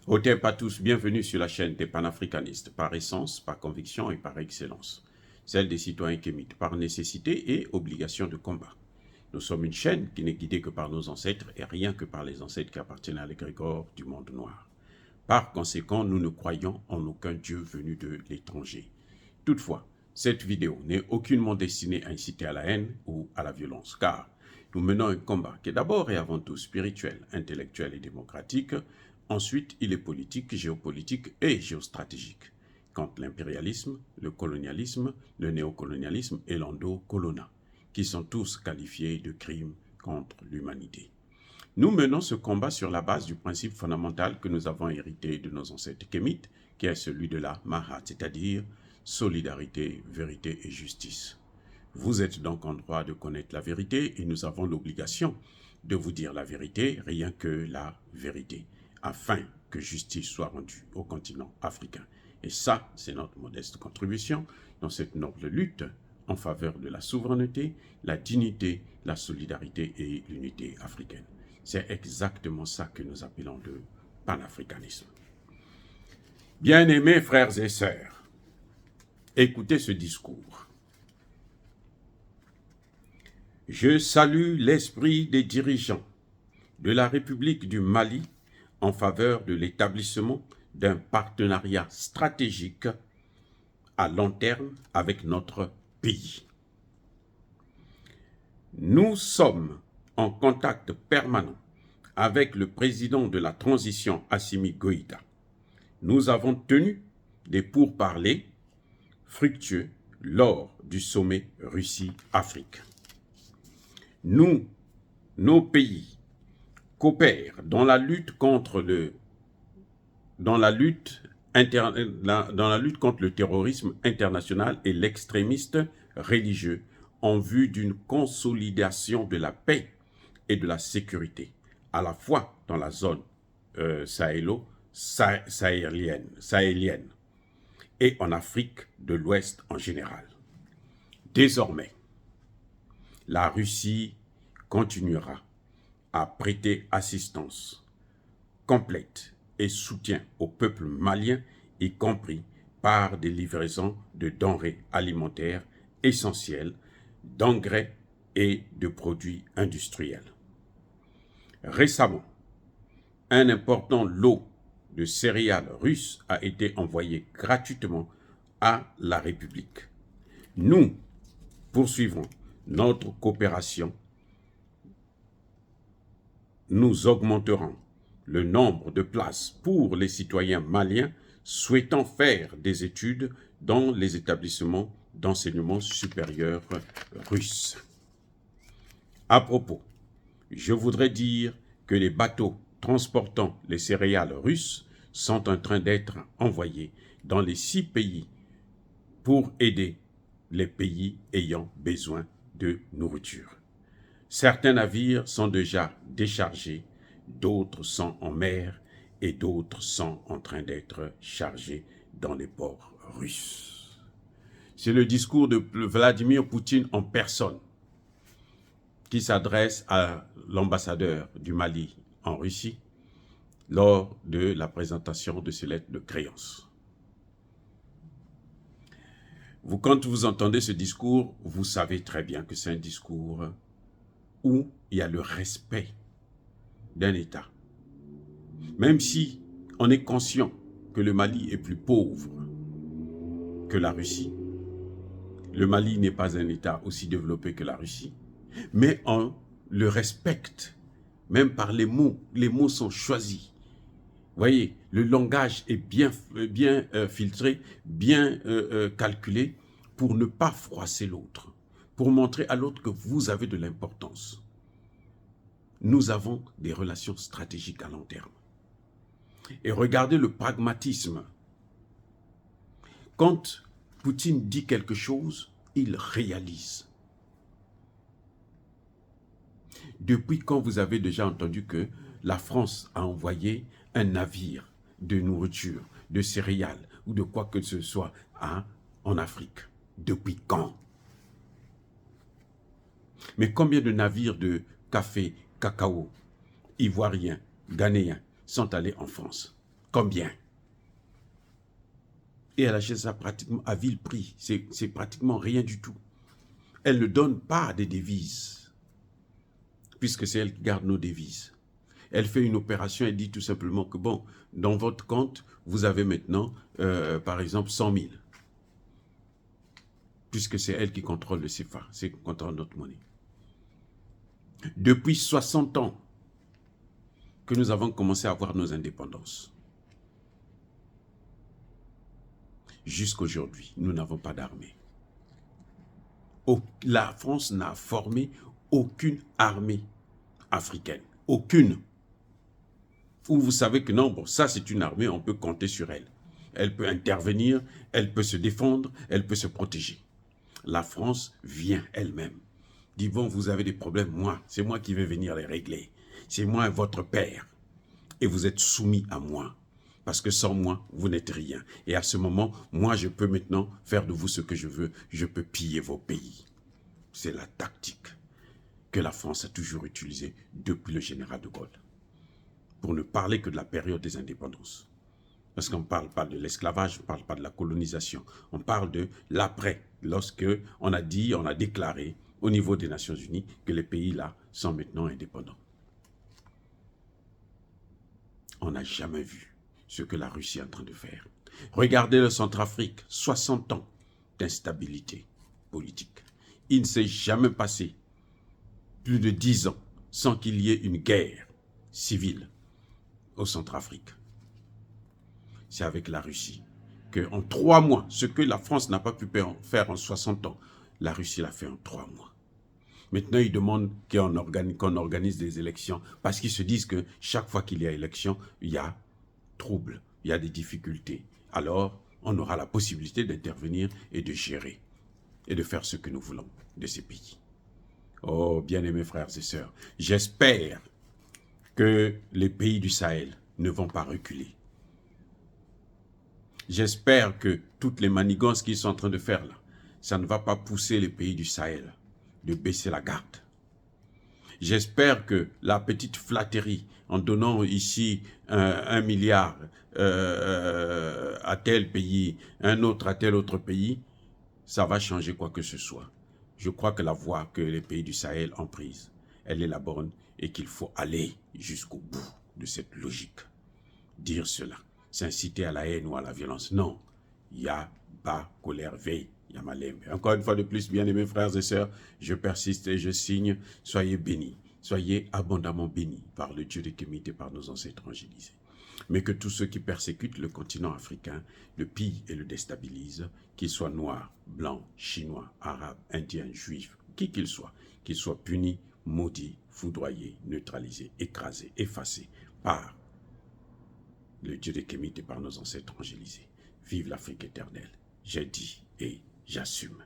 Hotep à tous, bienvenue sur la chaîne des panafricanistes, par essence, par conviction et par excellence. Celle des citoyens kémites, par nécessité et obligation de combat. Nous sommes une chaîne qui n'est guidée que par nos ancêtres et rien que par les ancêtres qui appartiennent à l'égrégore du monde noir. Par conséquent, nous ne croyons en aucun Dieu venu de l'étranger. Toutefois, cette vidéo n'est aucunement destinée à inciter à la haine ou à la violence, car nous menons un combat qui est d'abord et avant tout spirituel, intellectuel et démocratique. Ensuite, il est politique, géopolitique et géostratégique, contre l'impérialisme, le colonialisme, le néocolonialisme et l'endocolonat, qui sont tous qualifiés de crimes contre l'humanité. Nous menons ce combat sur la base du principe fondamental que nous avons hérité de nos ancêtres kémites, qui est celui de la Mahat, c'est-à-dire solidarité, vérité et justice. Vous êtes donc en droit de connaître la vérité et nous avons l'obligation de vous dire la vérité, rien que la vérité, afin que justice soit rendue au continent africain. Et ça, c'est notre modeste contribution dans cette noble lutte en faveur de la souveraineté, la dignité, la solidarité et l'unité africaine. C'est exactement ça que nous appelons le panafricanisme. Bien-aimés frères et sœurs, écoutez ce discours. Je salue l'esprit des dirigeants de la République du Mali en faveur de l'établissement d'un partenariat stratégique à long terme avec notre pays. Nous sommes en contact permanent avec le président de la transition, Assimi Goïta. Nous avons tenu des pourparlers fructueux lors du sommet Russie-Afrique. Nos pays coopèrent dans la lutte contre le terrorisme international et l'extrémisme religieux en vue d'une consolidation de la paix et de la sécurité, à la fois dans la zone sahélienne et en Afrique de l'Ouest en général. Désormais, la Russie continuera à prêter assistance complète et soutien au peuple malien, y compris par des livraisons de denrées alimentaires essentielles, d'engrais et de produits industriels. Récemment, un important lot de céréales russes a été envoyé gratuitement à la République. Nous poursuivrons notre coopération. Nous augmenterons le nombre de places pour les citoyens maliens souhaitant faire des études dans les établissements d'enseignement supérieur russes. À propos, je voudrais dire que les bateaux transportant les céréales russes sont en train d'être envoyés dans les 6 pays pour aider les pays ayant besoin de nourriture. Certains navires sont déjà déchargés, d'autres sont en mer et d'autres sont en train d'être chargés dans les ports russes. C'est le discours de Vladimir Poutine en personne qui s'adresse à l'ambassadeur du Mali en Russie lors de la présentation de ses lettres de créance. Quand vous entendez ce discours, vous savez très bien que c'est un discours où il y a le respect d'un État. Même si on est conscient que le Mali est plus pauvre que la Russie, le Mali n'est pas un État aussi développé que la Russie, mais on le respecte, même par les mots sont choisis. Vous voyez, le langage est bien filtré, bien calculé pour ne pas froisser l'autre, pour montrer à l'autre que vous avez de l'importance. Nous avons des relations stratégiques à long terme. Et regardez le pragmatisme. Quand Poutine dit quelque chose, il réalise. Depuis quand vous avez déjà entendu que la France a envoyé un navire de nourriture, de céréales ou de quoi que ce soit en Afrique? Depuis quand? Mais combien de navires de café, cacao, ivoiriens, ghanéens sont allés en France? Combien? Et elle achète ça pratiquement à vil prix. C'est pratiquement rien du tout. Elle ne donne pas des devises, puisque c'est elle qui garde nos devises. Elle fait une opération, elle dit tout simplement que, bon, dans votre compte, vous avez maintenant, par exemple, 100 000. Puisque c'est elle qui contrôle le CFA, c'est qui contrôle notre monnaie. Depuis 60 ans que nous avons commencé à avoir nos indépendances, jusqu'aujourd'hui, nous n'avons pas d'armée. La France n'a formé aucune armée africaine. Aucune. Où vous savez que non, bon, ça c'est une armée, on peut compter sur elle. Elle peut intervenir, elle peut se défendre, elle peut se protéger. La France vient elle-même. Dit, bon, vous avez des problèmes, moi, c'est moi qui vais venir les régler. C'est moi votre père. Et vous êtes soumis à moi. Parce que sans moi, vous n'êtes rien. Et à ce moment, moi, je peux maintenant faire de vous ce que je veux. Je peux piller vos pays. C'est la tactique que la France a toujours utilisée depuis le général de Gaulle. Pour ne parler que de la période des indépendances. Parce qu'on ne parle pas de l'esclavage, on ne parle pas de la colonisation. On parle de l'après, lorsque on a déclaré au niveau des Nations Unies que les pays-là sont maintenant indépendants. On n'a jamais vu ce que la Russie est en train de faire. Regardez le Centrafrique, 60 ans d'instabilité politique. Il ne s'est jamais passé plus de 10 ans sans qu'il y ait une guerre civile au Centrafrique. C'est avec la Russie qu'en 3 mois, ce que la France n'a pas pu faire en 60 ans, la Russie l'a fait en 3 mois. Maintenant, ils demandent qu'on organise des élections parce qu'ils se disent que chaque fois qu'il y a élection, il y a trouble, il y a des difficultés. Alors, on aura la possibilité d'intervenir et de gérer et de faire ce que nous voulons de ces pays. Oh, bien-aimés frères et sœurs, j'espère que les pays du Sahel ne vont pas reculer. J'espère que toutes les manigances qu'ils sont en train de faire là, ça ne va pas pousser les pays du Sahel de baisser la garde. J'espère que la petite flatterie, en donnant ici 1 milliard à tel pays, un autre à tel autre pays, ça va changer quoi que ce soit. Je crois que la voie que les pays du Sahel ont prise, elle est la bonne et qu'il faut aller jusqu'au bout de cette logique. Dire cela, s'inciter à la haine ou à la violence, non. Ya, ba, colère, veille. Yamalem. Encore une fois de plus, bien-aimés frères et sœurs, je persiste et je signe, soyez bénis, soyez abondamment bénis par le Dieu de Kémit et par nos ancêtres angélisés. Mais que tous ceux qui persécutent le continent africain le pillent et le déstabilisent, qu'ils soient noirs, blancs, chinois, arabes, indiens, juifs, qui qu'ils soient punis, maudits, foudroyés, neutralisés, écrasés, effacés par le Dieu de Kémit et par nos ancêtres angélisés. Vive l'Afrique éternelle. J'ai dit et j'assume.